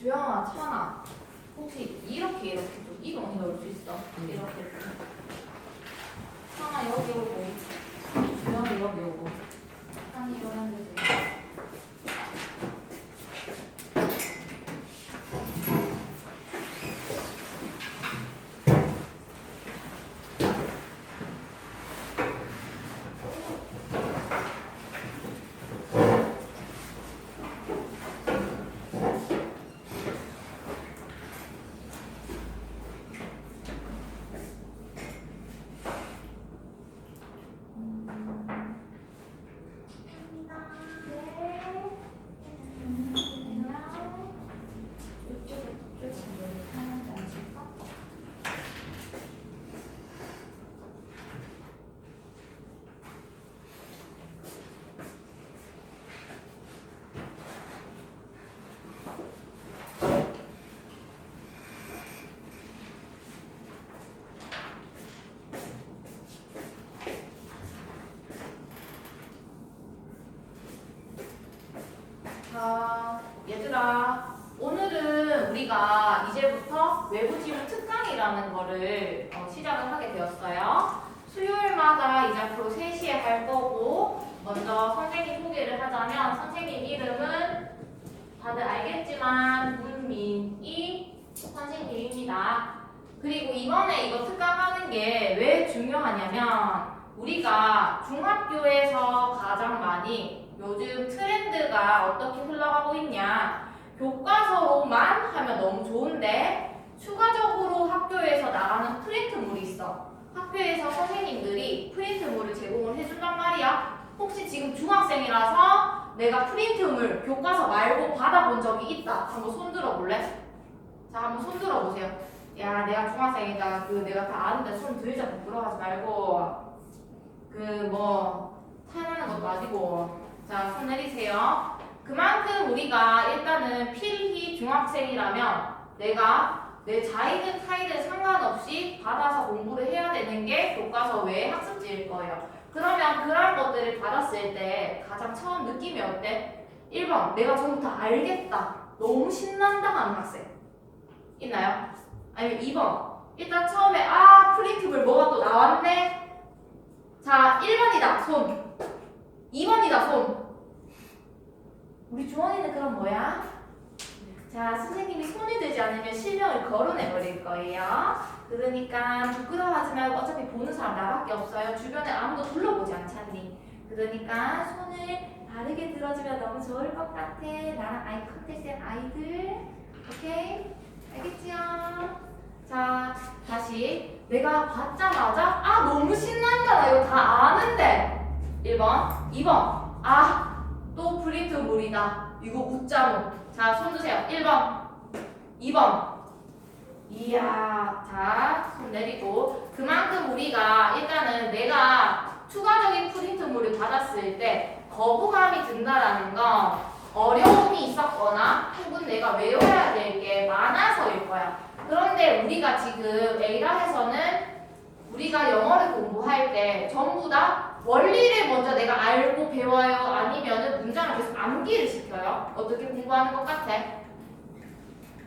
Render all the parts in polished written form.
주영아, 찬아, 혹시 이렇게 좀 이거 언니 넣을 수 있어? 이렇게 찬아 여기 오고 주영이 여기 오고 찬이 이러면 되지. 자, 얘들아, 오늘은 우리가 이제부터 외부 지문 특강이라는 거를 시작을 하게 되었어요. 수요일마다 이제 앞으로 3시에 할 거고, 먼저 선생님 소개를 하자면 선생님 이름은 다들 알겠지만 문민희 선생님입니다. 그리고 이번에 이거 특강하는 게 왜 중요하냐면 우리가 중학교에서 가장 많이 요즘 트렌드가 어떻게 흘러가고 있냐, 교과서로만 하면 너무 좋은데 추가적으로 학교에서 나가는 프린트물이 있어. 학교에서 선생님들이 프린트물을 제공을 해준단 말이야. 혹시 지금 중학생이라서 내가 프린트물 교과서 말고 받아본 적이 있다, 한번 손 들어볼래? 자, 한번 손 들어보세요. 야, 내가 중학생이다, 내가 다 아는데 손 들자 부끄러워하지 말고, 타나는 것도 아니고. 자, 손 내리세요. 그만큼 우리가 일단은 필히 중학생이라면 내가 내 자의든 타의든 상관없이 받아서 공부를 해야 되는 게 교과서 외의 학습지일 거예요. 그러면 그런 것들을 받았을 때 가장 처음 느낌이 어때? 1번, 내가 전부 다 알겠다, 너무 신난다 하는 학생 있나요? 아니면 2번, 일단 처음에 프린트물 뭐가 또 나왔네? 자, 1번이다 손, 2번이다 손. 우리 주원이는 그럼 뭐야? 자, 선생님이 손이 되지 않으면 실명을 거론해버릴 거예요. 그러니까 부끄러워하지 말고, 어차피 보는 사람 나밖에 없어요. 주변에 아무도 둘러보지 않잖니. 그러니까 손을 바르게 들어주면 너무 좋을 것 같아. 나랑 아이 컨택된 아이들. 오케이? 알겠지요? 자, 다시. 내가 받자마자 너무 신난다, 나 이거 다 아는데. 1번, 2번. 또 프린트물이다, 이거 웃자모. 자, 손 드세요. 1번, 2번. 이야, 자, 손 내리고. 그만큼 우리가 일단은 내가 추가적인 프린트물을 받았을 때 거부감이 든다라는 건 어려움이 있었거나 혹은 내가 외워야 될 게 많아서일 거야. 그런데 우리가 지금 A란에서는 우리가 영어를 공부할 때 전부 다 원리를 먼저 내가 알고 배워요? 아니면은 문장을 계속 암기를 시켜요? 어떻게 공부하는 것 같아?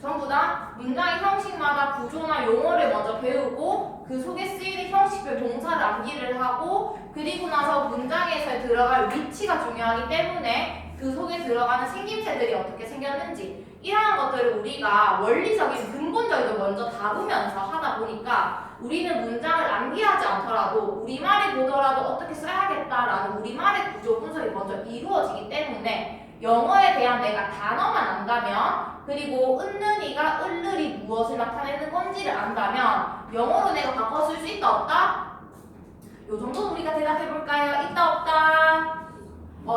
전부 다 문장의 형식마다 구조나 용어를 먼저 배우고 그 속에 쓰이는 형식별 동사를 암기를 하고, 그리고 나서 문장에서 들어갈 위치가 중요하기 때문에 그 속에 들어가는 생김새들이 어떻게 생겼는지, 이러한 것들을 우리가 원리적인 근본적인 걸 먼저 다루면서 하다 보니까 우리는 문장을 암기하지 않더라도 우리말이 보더라도 어떻게 써야겠다라는 우리말의 구조 분석이 먼저 이루어지기 때문에 영어에 대한 내가 단어만 안다면, 그리고 은는이가 을을이 무엇을 나타내는 건지를 안다면 영어로 내가 바꿔 쓸 수 있다 없다? 요 정도 우리가 대답해 볼까요? 있다 없다?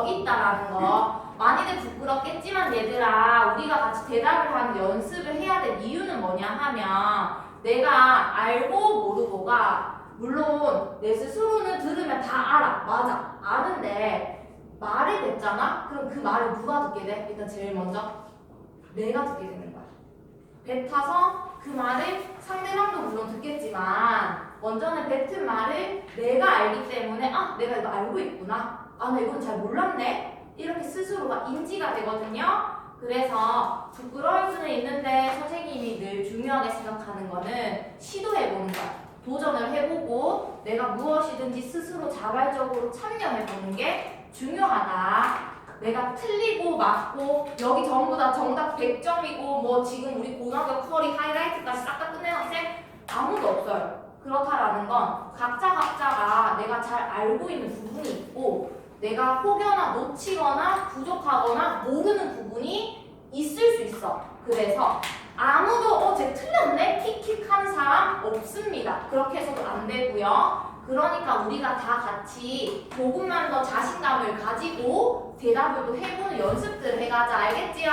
있다라는 거. 많이들 부끄럽겠지만 얘들아, 우리가 같이 대답을 하는 연습을 해야 될 이유는 뭐냐 하면, 내가 알고 모르고가 물론 내 스스로는 들으면 다 알아, 맞아, 아는데 말을 뱉잖아? 그럼 그 말을 누가 듣게 돼? 일단 제일 먼저 내가 듣게 되는 거야. 뱉어서 그 말을 상대방도 물론 듣겠지만 먼저는 뱉은 말을 내가 알기 때문에 내가 이거 알고 있구나, 나 이건 잘 몰랐네, 이렇게 스스로가 인지가 되거든요. 그래서 부끄러울 수는 있는데 선생님이 늘 중요하게 생각하는 거는 시도해보는 거야. 도전을 해보고 내가 무엇이든지 스스로 자발적으로 참여해보는 게 중요하다. 내가 틀리고 맞고 여기 전부 다 정답 100점이고 뭐 지금 우리 고등학교 큐어리 하이라이트까지 싹 다 끝낸 학생 아무도 없어요. 그렇다라는 건 각자가 내가 잘 알고 있는 부분이 있고 내가 혹여나 놓치거나 부족하거나 모르는 부분이 있을 수 있어. 그래서 아무도 쟤 틀렸네? 킥킥 하는 사람 없습니다. 그렇게 해서도 안 되고요. 그러니까 우리가 다 같이 조금만 더 자신감을 가지고 대답을 또 해보는 연습들을 해가자. 알겠지요?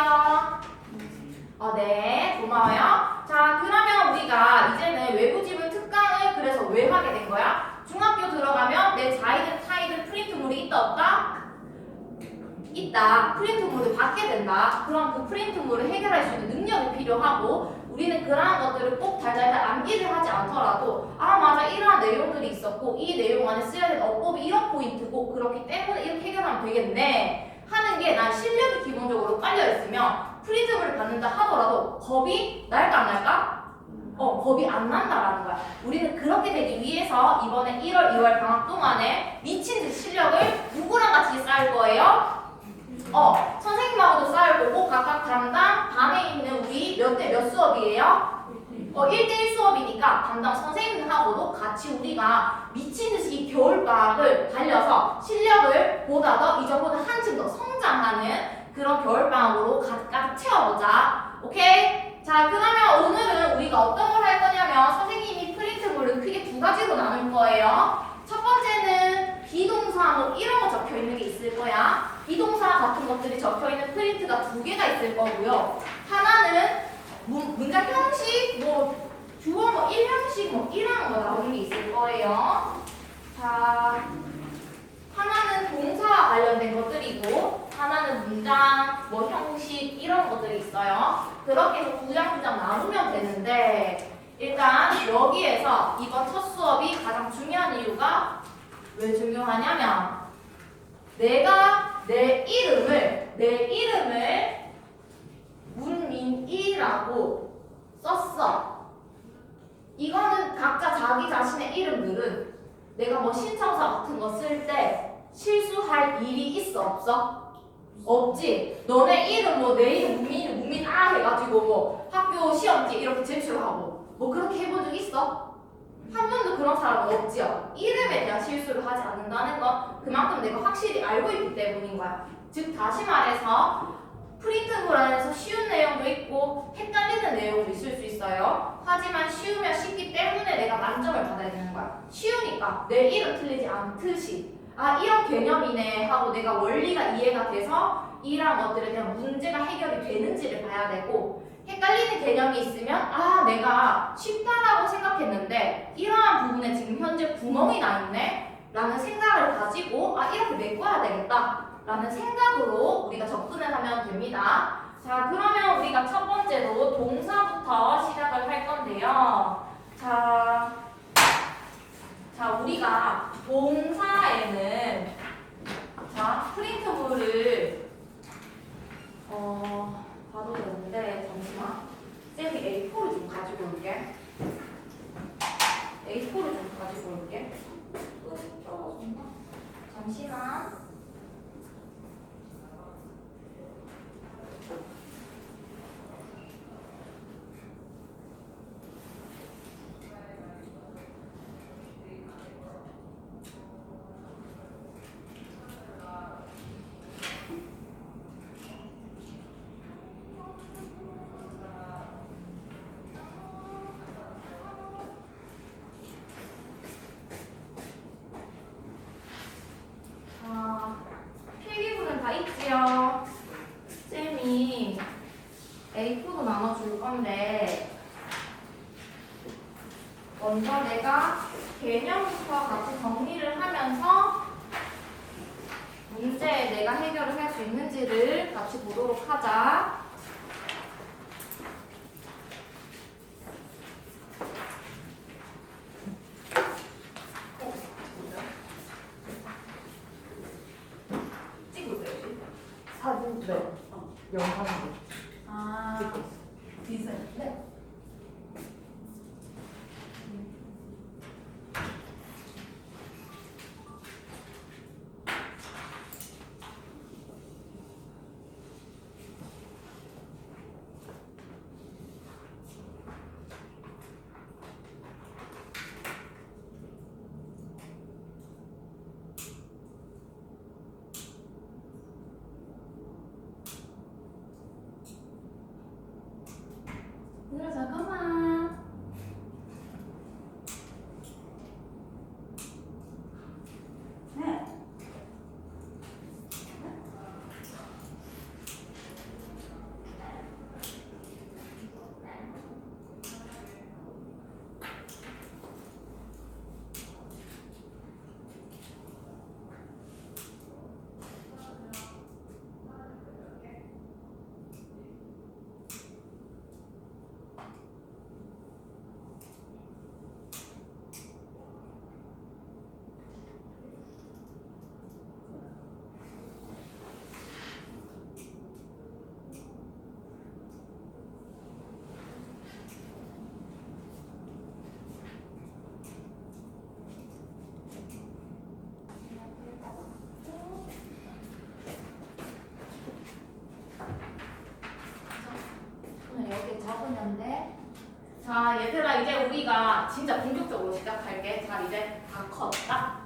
네, 고마워요. 자, 그러면 우리가 이제는 외부 지문 특강을 그래서 왜 하게 된 거야? 중학교 들어가면 내 자이든 타이든 프린트물이 있다 없다? 있다. 프린트물을 받게 된다. 그럼 그 프린트물을 해결할 수 있는 능력이 필요하고 우리는 그러한 것들을 꼭 달달달 암기를 하지 않더라도 맞아 이러한 내용들이 있었고 이 내용 안에 쓰여야 되는 어법이 이런 포인트고 그렇기 때문에 이렇게 해결하면 되겠네 하는 게 난 실력이 기본적으로 깔려있으면 프린트물을 받는다 하더라도 겁이 날까 안 날까? 겁이 안 난다라는 거야. 우리는 그렇게 되기 위해서 이번에 1월, 2월 방학 동안에 미친 듯이 실력을 누구랑 같이 쌓을 거예요? 선생님하고도 쌓을 거고 각각 담당 반에 있는 우리 몇 대 몇 수업이에요? 1대1 수업이니까 담당 선생님하고도 같이 우리가 미친 듯이 이 겨울방학을 달려서 실력을 보다 더 이전보다 한층 더 성장하는 그런 겨울방학으로 가득 채워보자. 오케이? 자, 그러면 오늘은 우리가 어떤 걸 할 거냐면 선생님이 프린트물을 크게 두 가지로 나눌 거예요. 첫 번째는 비동사 뭐 이런 거 적혀 있는 게 있을 거야. 비동사 같은 것들이 적혀 있는 프린트가 두 개가 있을 거고요. 하나는 문장 형식, 뭐 주어 뭐 1형식 뭐 이런 거 나오는 게 있을 거예요. 자, 하나는 동사와 관련된 것들이고 하나는 문장, 뭐 형식 이런 것들이 있어요. 그렇게 해서 두 장 나누면 되는데 일단 여기에서 이번 첫 수업이 가장 중요한 이유가 왜 중요하냐면 내가 내 이름을 문민이라고 썼어. 이거는 각자 자기 자신의 이름들은 내가 뭐 신청서 같은 거 쓸 때 실수할 일이 있어 없어? 없지. 너네 이름 뭐 내 이름 문민 해가지고 뭐 학교 시험지 이렇게 제출하고 뭐 그렇게 해본 적 있어? 한 번도 그런 사람은 없지요. 이름에 대한 실수를 하지 않는다는 건 그만큼 내가 확실히 알고 있기 때문인 거야. 즉 다시 말해서 프린트물 안에서 쉬운 내용도 있고 헷갈리는 내용도 있을 수 있어요. 하지만 쉬우면 쉽기 때문에 내가 만점을 받아야 되는 거야. 쉬우니까 내 이름 틀리지 않듯이 이런 개념이네 하고 내가 원리가 이해가 돼서 이러한 것들에 대한 문제가 해결이 되는지를 봐야 되고 헷갈리는 개념이 있으면 내가 쉽다라고 생각했는데 이러한 부분에 지금 현재 구멍이 나 있네 라는 생각을 가지고 이렇게 메꿔야 되겠다 라는 생각으로 우리가 접근을 하면 됩니다. 자, 그러면 우리가 첫 번째로 동사부터 시작을 할 건데요. 자, 우리가 동사에는 프린트물을 봐도 되는데 잠시만 쌤이 A4를 좀 가지고 올게. A4를 좀 가지고 올게. 잠시만. 필기구는 다 있지요? 쌤이 A4도 나눠줄 건데 먼저 내가 개념부터 같이 정리를 하면서 문제에 내가 해결을 할 수 있는지를 같이 보도록 하자. 영상으로 아, 찍고 있어. 디슨. 네. 얘들아 잠깐만. 네. 이렇게 적으면 돼. 자, 얘들아 이제 우리가 진짜 본격적으로 시작할게. 자, 이제 다 컸다.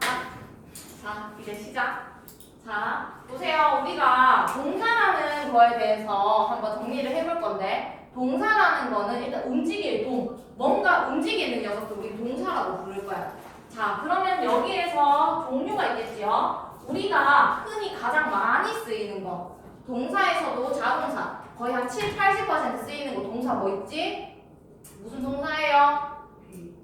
자, 이제 시작. 자, 보세요. 우리가 동사라는 거에 대해서 한번 정리를 해볼 건데, 동사라는 거는 일단 움직일 뭔가 움직이는 녀석도 우리 동사라고 부를 거야. 자, 그러면 여기에서 종류가 있겠지요. 우리가 흔히 가장 많이 쓰이는 거, 동사에서도 자동사 거의 한 70~80% 쓰이는 거 동사 뭐 있지? 무슨 동사예요?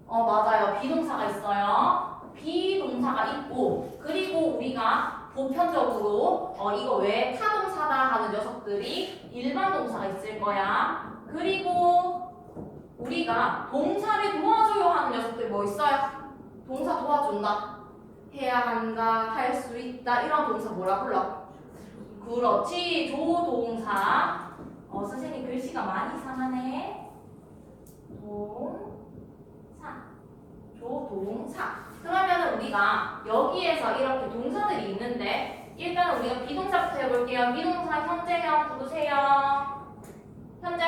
맞아요. 비동사가 있어요. 비동사가 있고, 그리고 우리가 보편적으로 이거 외에 타동사다 하는 녀석들이 일반 동사가 있을 거야. 그리고 우리가 동사를 도와줘요 하는 녀석들이 뭐 있어요? 동사 도와준다. 해야 한다, 할 수 있다, 이런 동사 뭐라 불러? 그렇지, 조동사. 선생님 글씨가 많이 이상하네. 조동사. 그러면 우리가 여기에서 이렇게 동사들이 있는데, 일단 우리가 비동사부터 해볼게요. 비동사 현재형 부르세요. 현재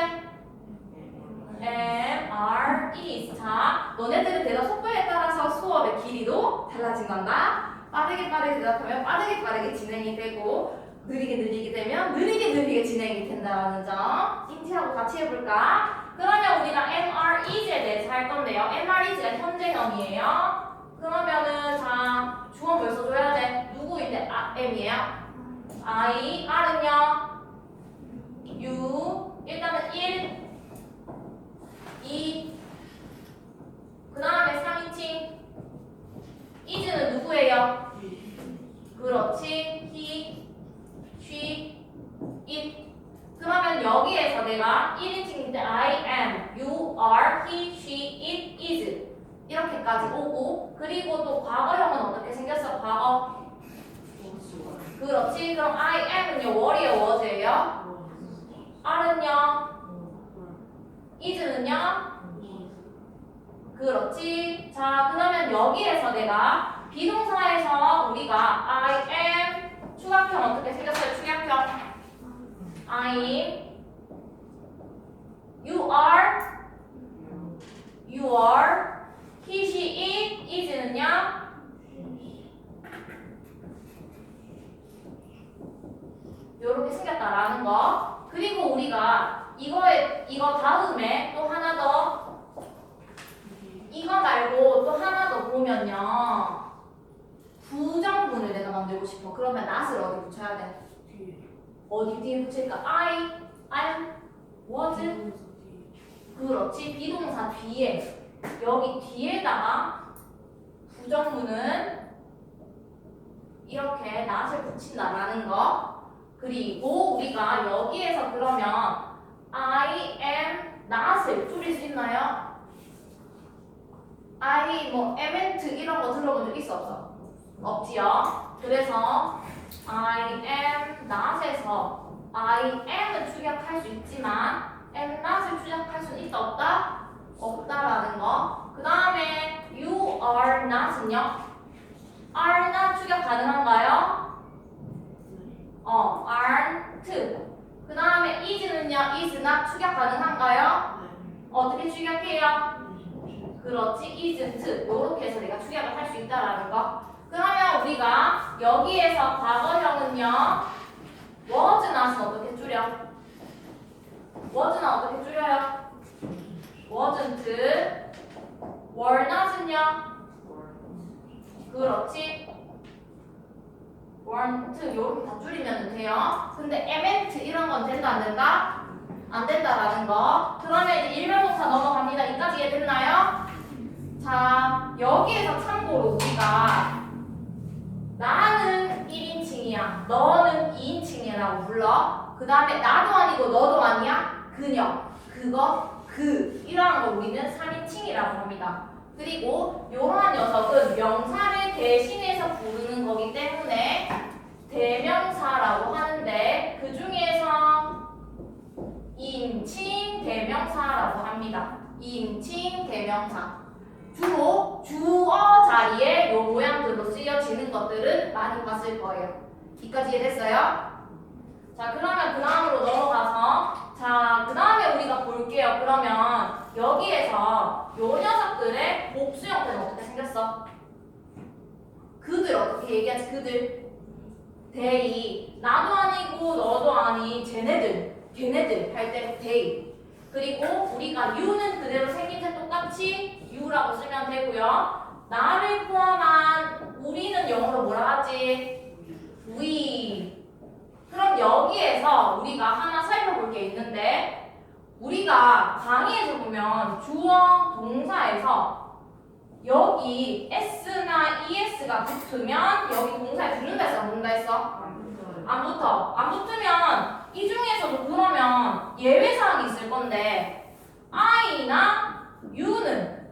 am, are, is. 자, 너네들은 대답 속도에 따라서 수업의 길이도 달라진단다. 빠르게 대답하면 빠르게 진행이 되고, 느리게 되면 느리게 진행이 된다는 점 인지하고 같이 해볼까? 그러면 우리가 am, are, is에 대해서 할 건데요. am, are, is가 현재형이에요. 그러면은 자, 주어 뭘 써줘야 돼? 누구인데? am이에요. I, aren요? you. 일단은 1, 2, 그 다음에 3인칭. is는 누구예요? 그렇지. he, she, it. 그러면 여기에서 내가 1인칭일 때 I am, you are, he, she, it, is 이렇게까지 오고, 그리고 또 과거형은 어떻게 생겼어? 과거. 그렇지. 그럼 I am은요 were이에요, was예요? are는요? is는요? 그렇지. 자, 그러면 여기에서 내가 비동사에서 우리가 I am 추가형 어떻게 생겼어요? 추가형 I'm, you are, he, she, it, is는요? 요렇게 생겼다라는 거. 그리고 우리가 이거 다음에 또 하나 더, 이거 말고 또 하나 더 보면요. 부정문을 내가 만들고 싶어. 그러면 not을 어디 붙여야 돼? 어디 뒤에 붙일까? I, am, was. 그렇지. 비동사 뒤에. 여기 뒤에다가 부정문은 이렇게 not을 붙인다라는 거. 그리고 우리가 여기에서 그러면 I am not을 줄일 수 있나요? I amn't 이런 거 들어본 적 있어 없어? 없지요. 그래서 I am not에서 I am은 축약할 수 있지만 am not을 축약할 수는 있다 없다? 없다라는 거. 그 다음에 you are not은요? are not 축약 가능한가요? aren't. 그 다음에 is는요? is not 축약 가능한가요? 어떻게 축약해요? 그렇지, isn't. 요렇게 해서 내가 축약을 할 수 있다라는 거. 그러면 우리가 여기에서 과거형은요, was not은 어떻게 줄여? was not 어떻게 줄여요? wasn't. were not은요? 그렇지. weren't 요렇게 다 줄이면 돼요. 근데 amn't 이런 건 된다 안 된다? 안 된다라는 거. 그러면 이제 일반동사 넘어갑니다. 이까지 이해됐나요? 자, 여기에서 참고로 우리가 나는 1인칭이야, 너는 2인칭이라고 불러. 그 다음에 나도 아니고 너도 아니야, 그녀, 그거, 그 이러한 걸 우리는 3인칭이라고 합니다. 그리고 이러한 녀석은 명사를 대신해서 부르는 거기 때문에 대명사라고 하는데 그 중에서 2인칭 대명사라고 합니다. 2인칭 대명사. 주로 주어 자리에 요 모양들로 쓰여지는 것들은 많이 봤을 거예요. 이까지 이해됐어요? 자, 그러면 그 다음으로 넘어가서 자, 그 다음에 우리가 볼게요. 그러면 여기에서 요 녀석들의 복수 형태는 어떻게 생겼어? 그들 어떻게 얘기하지? 그들 they. 나도 아니고 너도 아니 쟤네들 걔네들 할 때 they. 그리고 우리가 you는 그대로 생김새 똑같이 you라고 쓰면 되고요. 나를 포함한 우리는 영어로 뭐라 하지? we. 그럼 여기에서 우리가 하나 살펴볼 게 있는데 우리가 강의에서 보면 주어 동사에서 여기 s나 es가 붙으면 여기 동사에 붙는다 했어? 안 붙는다 했어? 안 붙어. 안 붙으면 이 중에서도 그러면 예외사항이 있을 건데 I나 U는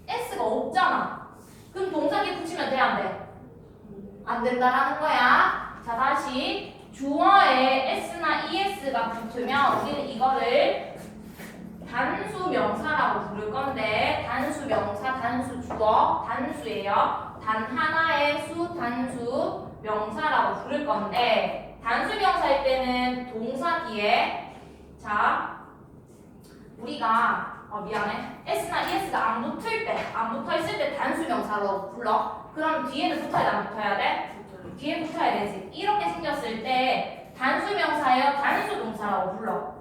S가 없잖아. 그럼 동사 뒤에 붙이면 돼? 안 돼? 안 된다라는 거야. 자, 다시 주어에 S나 ES가 붙으면 우리는 이거를 단수 명사라고 부를 건데 단수 명사, 단수 주어, 단수예요. 단 하나의 수, 단수 명사라고 부를 건데 단수 명사일 때는 동사 뒤에 자 우리가 미안해 s나 es가 안 붙을 때 안 붙어 있을 때 단수 명사로 불러. 그럼 뒤에는 붙어야 돼 안 붙어야 돼? 뒤에 붙어야 되지. 이렇게 생겼을 때 단수 명사예요, 단수 동사라고 불러.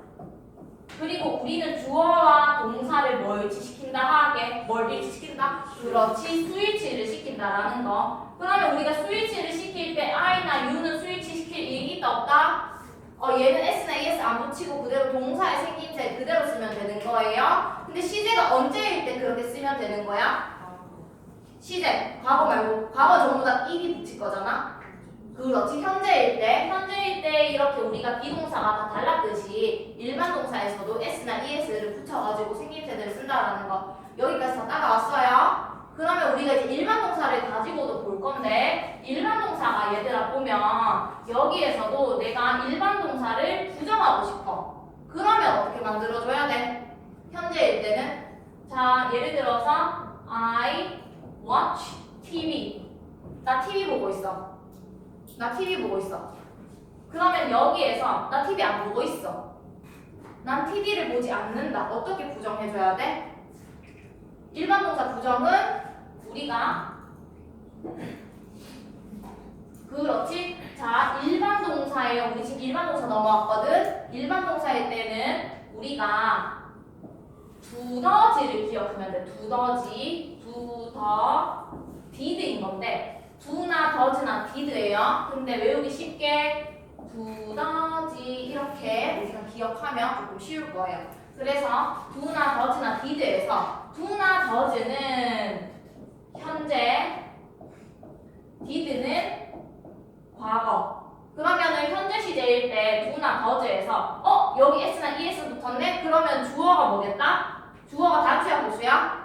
그리고 우리는 주어와 동사를 뭘 일치시킨다 하게 뭘 일치시킨다? 그렇지, 스위치를 시킨다라는 거. 그러면 우리가 스위치를 시킬 때 I나 U는 스위치 시킬 일이 있다 없다? 얘는 S나 ES 안 붙이고 그대로 동사의 생김새 그대로 쓰면 되는 거예요. 근데 시제가 언제일 때 그렇게 쓰면 되는 거야? 시제, 과거 말고 과거 전부 다 일이 붙일 거잖아. 그렇지, 현재일 때 이렇게 우리가 비동사가 다 달랐듯이 일반 동사에서도 s나 es를 붙여가지고 생김새들을 쓴다라는 거 여기까지 다 따라왔어요. 그러면 우리가 이제 일반 동사를 가지고도 볼 건데 일반 동사가 얘들아 보면 여기에서도 내가 일반 동사를 부정하고 싶어. 그러면 어떻게 만들어줘야 돼? 현재일 때는 자, 예를 들어서 I watch TV. 나 TV 보고 있어. 나 TV 보고 있어. 그러면 여기에서 나 TV 안 보고 있어. 난 TV를 보지 않는다. 어떻게 부정해줘야 돼? 일반 동사 부정은 우리가 그렇지. 자, 일반 동사예요. 우리 지금 일반 동사 넘어왔거든. 일반 동사일 때는 우리가 두더지를 기억하면 돼. 두더지, 두더, did인 건데 두나 더즈나 did예요. 근데 외우기 쉽게 두더지 이렇게 우리가 기억하면 조금 쉬울 거예요. 그래서 두나 더즈나 did에서 두나 더즈는 현재, did는 과거. 그러면은 현재 시제일 때 두나 더즈에서 여기 s나 es 붙었네? 그러면 주어가 뭐겠다? 주어가 단수야 보수야?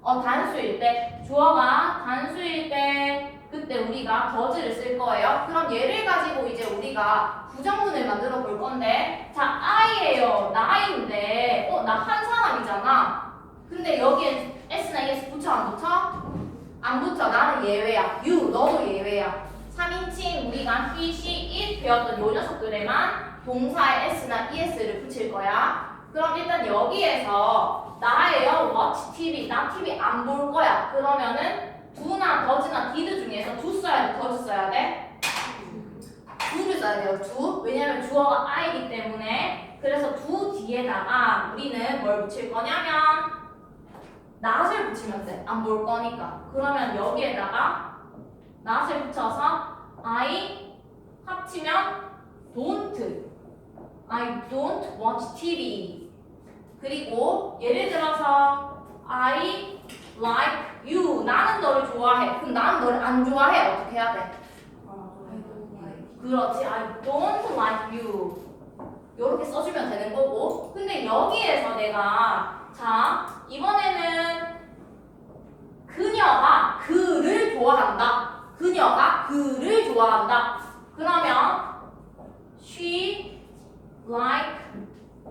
단수일 때 주어가 단수일 때 그때 우리가 does를 쓸 거예요. 그럼 얘를 가지고 이제 우리가 부정문을 만들어 볼 건데, 자, I예요. 나인데, 나 한 사람이잖아. 근데 여기에 S나 ES 붙여 안 붙여? 안 붙여. 나는 예외야. You, 너도 예외야. 3인칭 우리가 he, she, it 배웠던 요 녀석들에만 동사에 S나 ES를 붙일 거야. 그럼 일단 여기에서 나예요. watch TV. 나 TV 안 볼 거야. 그러면은 do나 does나 did 중에서 do 써야 돼? does 써야 돼? do를 써야 돼요. do. 왜냐면 주어가 I이기 때문에. 그래서 do 뒤에다가 우리는 뭘 붙일 거냐면 not을 붙이면 돼. 안 볼 거니까. 그러면 여기에다가 not을 붙여서 I 합치면 don't. I don't watch TV. 그리고 예를 들어서 I like you. 나는 너를 좋아해. 그럼 나는 너를 안 좋아해. 어떻게 해야 돼? 그렇지. I don't like you. 이렇게 써주면 되는 거고. 근데 여기에서 내가 자 이번에는 그녀가 그를 좋아한다. 그녀가 그를 좋아한다. 그러면 she like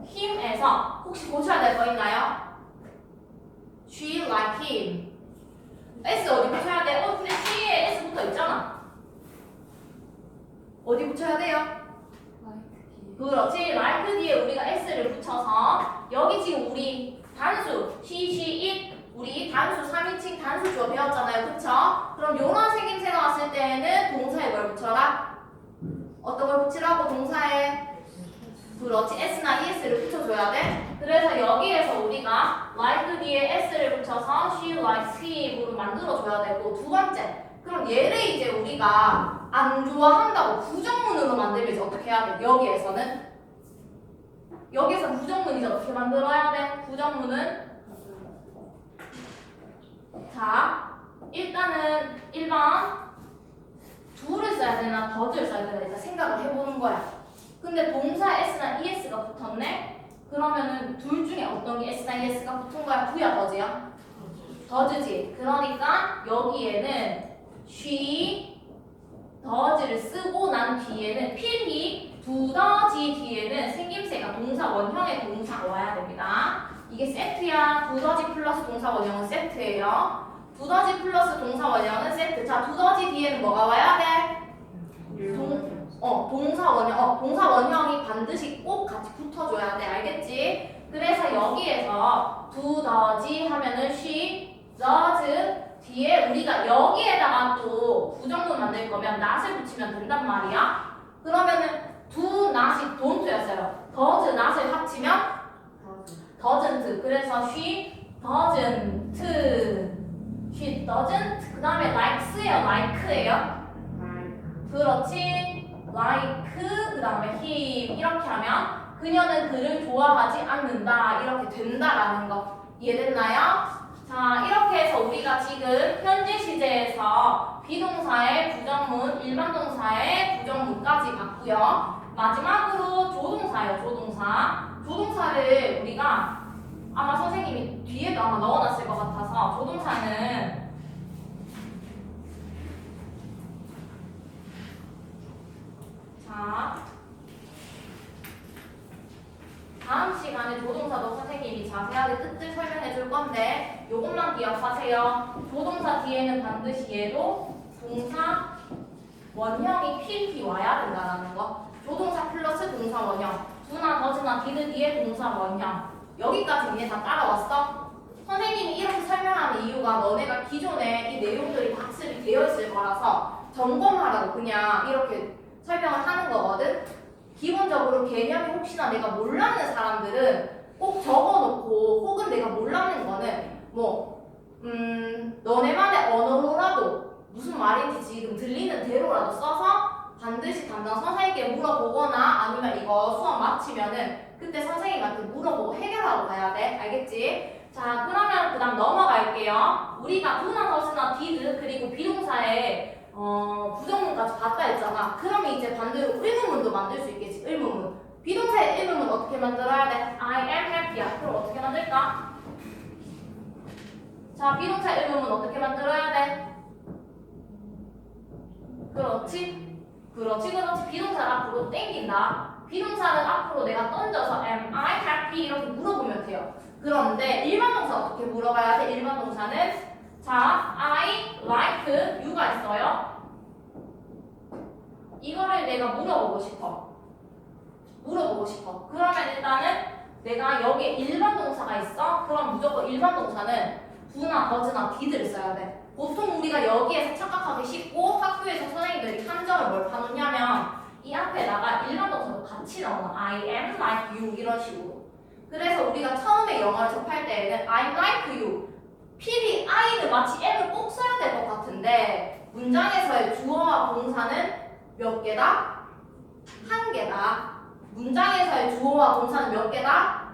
him에서 혹시 고쳐야 될 거 있나요? She like him. S 어디 붙여야 돼? 근데 she에 S 붙어 있잖아. 어디 붙여야 돼요? 그렇지. like 뒤에 우리가 S를 붙여서 여기 지금 우리 단수 she, she, it 우리 단수 3인칭 단수 주어 배웠잖아요. 그쵸? 그럼 요런 생김새 나왔을 때는 동사에 뭘 붙여라? 어떤 걸 붙이라고 동사에? 그렇지. S나 ES를 붙여줘야 돼. 그래서 여기에서 우리가 like 뒤에 S를 붙여서 she likes him으로 만들어줘야 되고 두 번째. 그럼 얘를 이제 우리가 안 좋아한다고 부정문으로 만들면 이제 어떻게 해야 돼? 여기에서는? 여기서 부정문 이제 어떻게 만들어야 돼? 부정문은? 자, 일단은 1번 do를 써야 되나 does를 써야 되나 일단 생각을 해보는 거야. 근데 동사 S나 ES가 붙었네? 그러면은 둘 중에 어떤 게 S나 ES가 붙은 거야? do야 does야? does지. 그러니까 여기에는 she does를 쓰고 난 뒤에는 필히 do does 뒤에는 생김새가 동사 원형의 동사가 와야 됩니다. 이게 세트야. do does 플러스 동사 원형은 세트예요. do does 플러스 동사 원형은 세트. 자, do does 뒤에는 뭐가 와야 돼? 동사 원형. 동사 원형이 반드시 꼭 같이 붙어줘야 돼. 알겠지? 그래서 여기에서 do does 하면은 she does 뒤에 우리가 여기에다가 또 부정문 만들 거면 not을 붙이면 된단 말이야. 그러면은 do not이 don't였어요. does not을 합치면 doesn't. 그래서 she doesn't. she doesn't. 그 다음에 likes예요. like예요. 그렇지. like 그 다음에 him 이렇게 하면 그녀는 그를 좋아하지 않는다. 이렇게 된다라는 거 이해됐나요? 자, 이렇게 해서 우리가 지금 현재 시제에서 비동사의 부정문, 일반 동사의 부정문까지 봤고요. 마지막으로 조동사예요. 조동사. 조동사를 우리가 아마 선생님이 뒤에도 아마 넣어놨을 것 같아서 조동사는 자 다음 시간에 조동사도 선생님이 자세하게 뜻을 설명해 줄 건데 요것만 기억하세요. 조동사 뒤에는 반드시 얘도 동사 원형이 필히 와야 된다는 거. 조동사 플러스 동사 원형. do나 does나 did 뒤에 동사 원형. 여기까지 이해 다 따라왔어? 선생님이 이렇게 설명하는 이유가 너네가 기존에 이 내용들이 다 학습이 되어 있을 거라서 점검하라고 그냥 이렇게 설명을 하는 거거든. 기본적으로 개념이 혹시나 내가 몰랐는 사람들은 꼭 적어놓고 혹은 내가 몰랐는 거는 너네만의 언어로라도 무슨 말인지 지금 들리는 대로라도 써서 반드시 담당 선생님께 물어보거나 아니면 이거 수업 마치면은 그때 선생님한테 물어보고 해결하고 가야 돼. 알겠지? 자, 그러면 그 다음 넘어갈게요. 우리가 do나 does나 did 그리고 비동사에 부정문까지 봤다 했잖아. 그러면 이제 반대로 의문문도 만들 수 있겠지. 의문문. 비동사의 의문문 어떻게 만들어야 돼? I am happy야. 그럼 어떻게 만들까? 자, 비동사의 의문문 어떻게 만들어야 돼? 그렇지? 그렇지. 비동사를 앞으로 땡긴다. 비동사는 앞으로 내가 던져서 am I happy 이렇게 물어보면 돼요. 그런데 일반 동사 어떻게 물어봐야 돼? 일반 동사는 자, I like you가 있어요. 이거를 내가 물어보고 싶어. 그러면 일단은 내가 여기에 일반 동사가 있어. 그럼 무조건 일반 동사는 do나 does나 did를 써야 돼. 보통 우리가 여기에서 착각하기 쉽고 학교에서 선생님들이 함정을 뭘 파놓냐면 이 앞에다가 일반 동사도 같이 넣어. I am like you 이런 식으로. 그래서 우리가 처음에 영어를 접할 때에는 I'm like you. 필히 I는 마치 M을 꼭 써야 될 것 같은데 문장에서의 주어와 동사는 몇 개다? 한 개다. 문장에서의 주어와 동사는 몇 개다?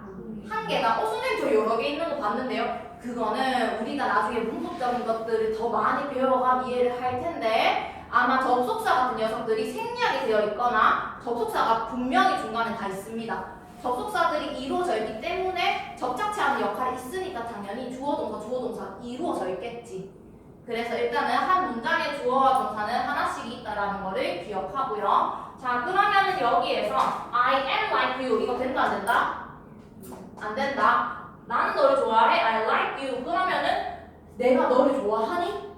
한 개다. 선생님 저 여러 개 있는 거 봤는데요. 그거는 우리가 나중에 문법적인 것들을 더 많이 배워가 이해를 할 텐데 아마 접속사 같은 녀석들이 생략이 되어 있거나 접속사가 분명히 중간에 다 있습니다. 접속사들이 이루어져 있기 때문에 접착치 않은 역할이 있으니까 당연히 주어 동사 이루어져 있겠지. 그래서 일단은 한 문장의 주어와 동사는 하나씩 있다라는 거를 기억하고요. 자, 그러면은 여기에서 I am like you 이거 된다 안 된다? 안 된다. 나는 너를 좋아해. I like you. 그러면은 내가 너를 좋아하니?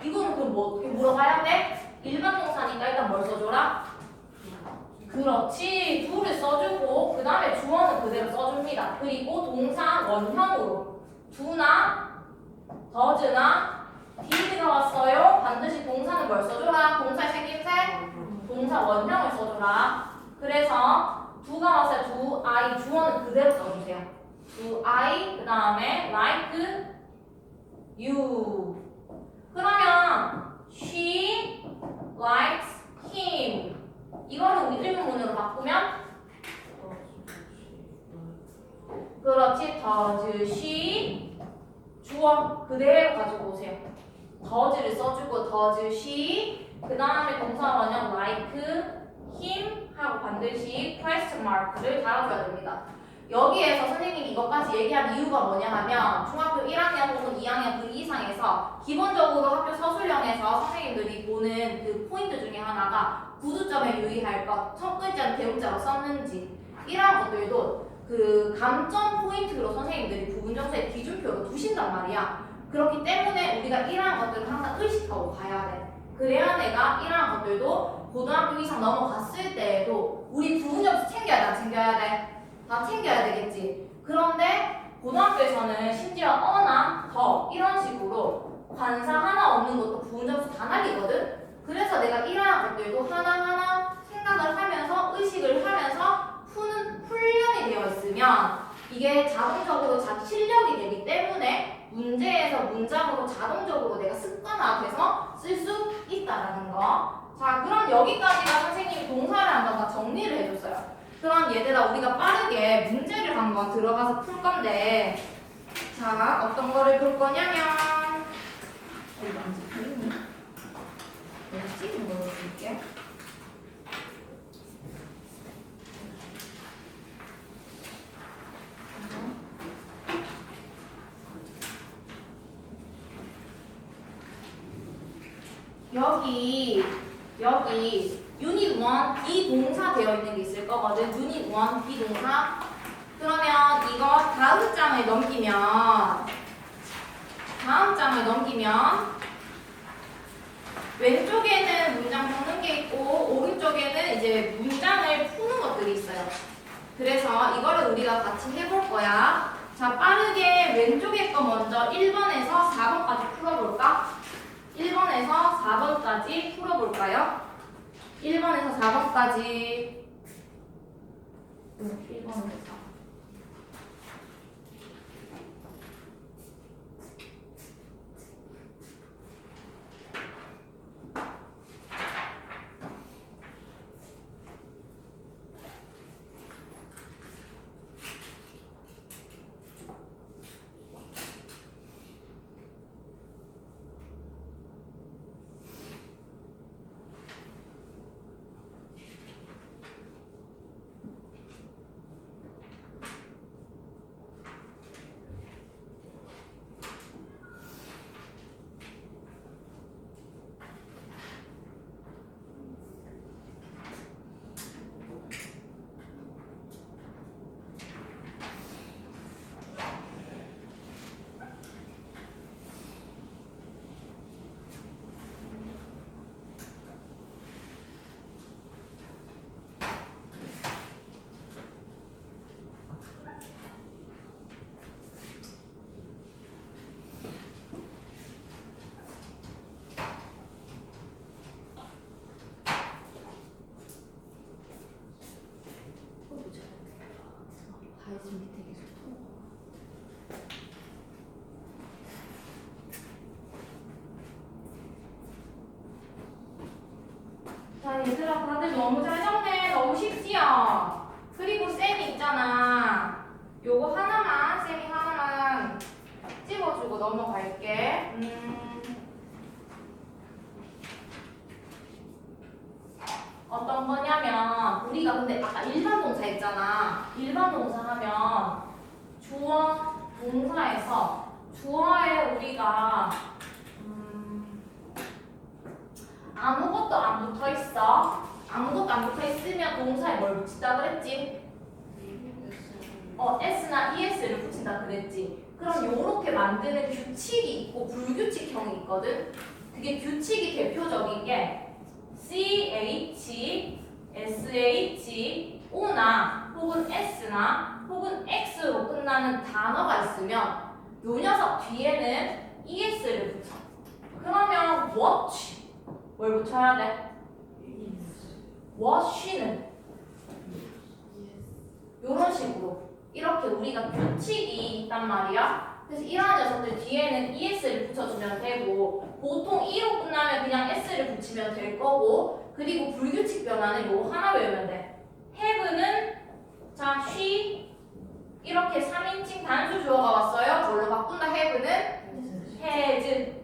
이거는 그럼 뭐 어떻게 물어봐야 돼? 일반 동사니까 일단 뭘 써줘라? 그렇지. do를 써주고 그 다음에 주어는 그대로 써줍니다. 그리고 동사 원형으로 do나 does나 did가 왔어요. 반드시 동사는 뭘 써줘라? 동사의 생김새? 동사 원형을 써줘라. 그래서 do가 왔어요. do, I, 주어는 그대로 써주세요. do, I, 그 다음에 like you. 그러면 she likes him. 이거를 우리 의문문으로 바꾸면 그렇지. does she 주어 그대로 가지고 오세요. does를 써주고 does she 그 다음에 동사 원형 like him 하고 반드시 question mark를 달아줘야 됩니다. 여기에서 선생님이 이것까지 얘기한 이유가 뭐냐 하면 중학교 1학년 혹은 2학년 그 이상에서 기본적으로 학교 서술형에서 선생님들이 보는 그 포인트 중에 하나가 구두점에 유의할 것, 첫 글자는 대문자로 썼는지 이러한 것들도 그 감점 포인트로 선생님들이 부분 점수의 기준표로 두신단 말이야. 그렇기 때문에 우리가 이러한 것들을 항상 의식하고 가야 돼. 그래야 내가 이러한 것들도 고등학교 이상 넘어갔을 때에도 우리 부분 점수 챙겨야 돼, 안 챙겨야 돼? 다 챙겨야 되겠지. 그런데 고등학교에서는 심지어 어나 더 이런 식으로 관사 하나 없는 것도 부분 점수 다 날리거든. 그래서 내가 이러한 것들도 하나하나 생각을 하면서 의식을 하면서 푸는 훈련이 되어 있으면 이게 자동적으로 자기 실력이 되기 때문에 문제에서 문장으로 자동적으로 내가 습관화돼서 쓸 수 있다라는 거. 자, 그럼 여기까지가 선생님이 동사를 한번 다 정리를 해줬어요. 그럼 얘들아 우리가 빠르게 문제를 한번 들어가서 풀 건데 자, 어떤 거를 풀 거냐면 이거 안 찍혀있니? 내가 찍은 걸로 볼게. 여기 유닛 1 비동사 되어 있는 게 있을 거거든. 유닛 1 비동사. 그러면 이거 다음 장을 넘기면 왼쪽에는 문장 적는 게 있고 오른쪽에는 이제 문장을 푸는 것들이 있어요. 그래서 이거를 우리가 같이 해볼 거야. 자, 빠르게 왼쪽에 거 먼저 1번에서 4번까지 풀어볼까? 1번에서 4번까지 풀어볼까요? 1번에서 4번까지 1번에서 가이즈 밑에 계속 자, 얘들아, 다들 너무 잘 적네. 너무 쉽지요? 그리고 쌤이 있잖아. 요거 하나만, 쌤이 하나만 찍어주고 넘어갈게. 어떤 거냐면, 우리가 근데 아까 일반 동사 있잖아. 일반 동사 하면 주어, 동사에서 주어에 우리가 아무것도 안 붙어 있어. 아무것도 안 붙어 있으면 동사에 뭘 붙인다 그랬지? S나 ES를 붙인다 그랬지. 그럼 요렇게 만드는 규칙이 있고 불규칙형이 있거든. 그게 규칙이 대표적인 게 CH, SH, O나 혹은 S나 혹은 X로 끝나는 단어가 있으면 요 녀석 뒤에는 ES를 붙여. 그러면 watch 뭘 붙여야 돼? watch는 요런 식으로 이렇게 우리가 규칙이 있단 말이야. 그래서 이러한 녀석들 뒤에는 ES를 붙여주면 되고 보통 E로 끝나면 그냥 S를 붙이면 될 거고 그리고 불규칙 변화는 요 하나 외우면 돼. have는 자, she 이렇게 3인칭 단수 주어가 왔어요. 뭘로 바꾼다? have는 has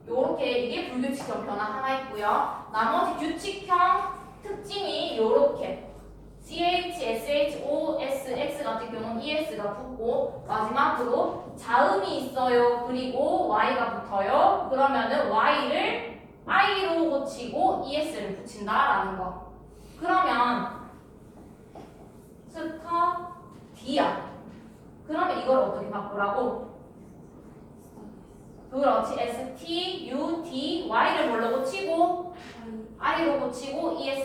요렇게 이게 불규칙형 변화 하나 있고요. 나머지 규칙형 특징이 요렇게 CH, SH, O, S, X 같은 경우는 ES가 붙고 마지막으로 자음이 있어요. 그리고 Y가 붙어요. 그러면은 Y를 I로 고치고 ES를 붙인다라는 거. 그러면 스터디야. 그러면 이걸 어떻게 바꾸라고? 그렇지. S, T, U, D, Y를 뭘로 고치고? I로 고치고 ES